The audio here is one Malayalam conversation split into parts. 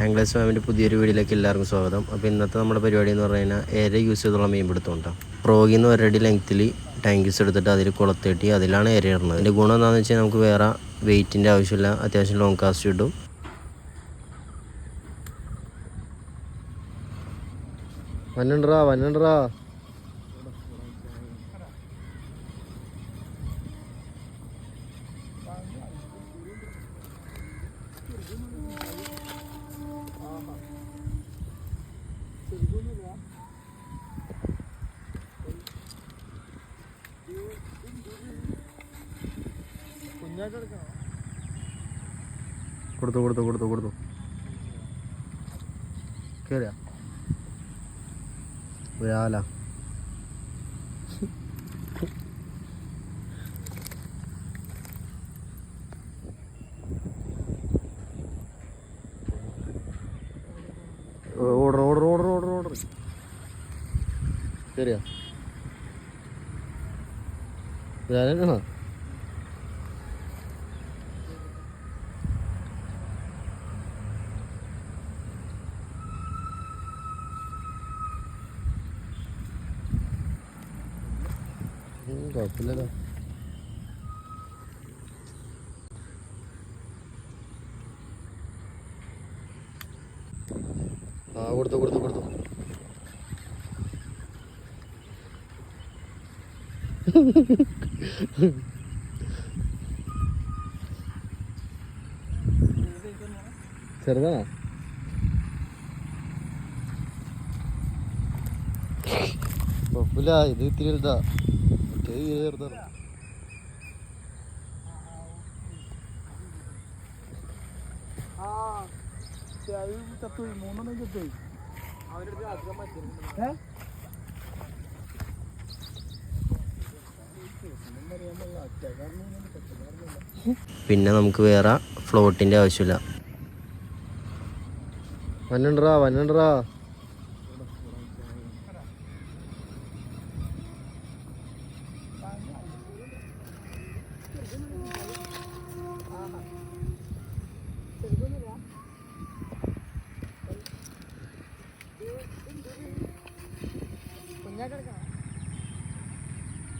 ആംഗ്ലേഴ്സ് ഫാമിൻ്റെ പുതിയൊരു വീഡിയോയിലേക്ക് എല്ലാവർക്കും സ്വാഗതം. അപ്പോൾ ഇന്നത്തെ നമ്മുടെ പരിപാടി എന്ന് പറഞ്ഞു കഴിഞ്ഞാൽ ഏര യൂസ് ചെയ്തുള്ള മീൻ പിടുത്തമുണ്ടാകും. ഫ്രോഗിൽ നിന്ന് ഒരടി ലെങ്ത്തിൽ ടാങ്ക് യൂസ് എടുത്തിട്ട് അതിൽ കുളത്തിട്ടി അതിലാണ് ഏര ഇടുന്നത്. അതിൻ്റെ ഗുണം എന്താണെന്ന് വെച്ചാൽ നമുക്ക് വേറെ വെയിറ്റിൻ്റെ ആവശ്യമില്ല, അത്യാവശ്യം ലോങ് കാസ്റ്റ് കിട്ടും. വന്നണ്ടാ കൊടുത്തു കേറിയ ഒരാല ഓർഡർ കേറിയ ഒരാലാണോ? കുഴപ്പമില്ലല്ലോ. കൊടുത്തു ചെറുതാ കുഴപ്പമില്ല. ഇത് ഇത്തിരി വലുതാ. പിന്നെ നമുക്ക് വേറെ ഫ്ലോട്ടിൻ്റെ ആവശ്യമില്ല. വന്നണ്ടാ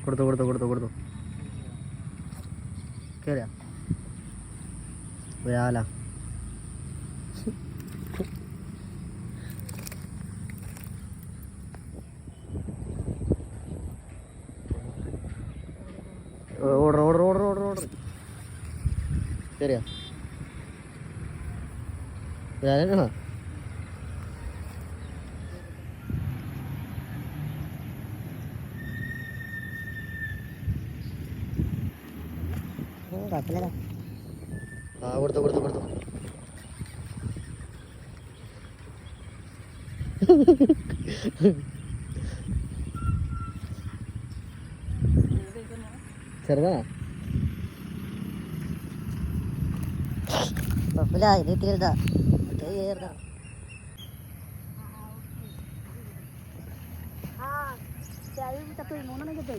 കൊടുത്തു കേറിയ ഒരാല ഓർഡർ കേറിയ ഒരാലാണോ? കൊടുത്തു ചെറുതാ ഇത് തീർത്താ മൂന്നെണ്ണം കിട്ടേ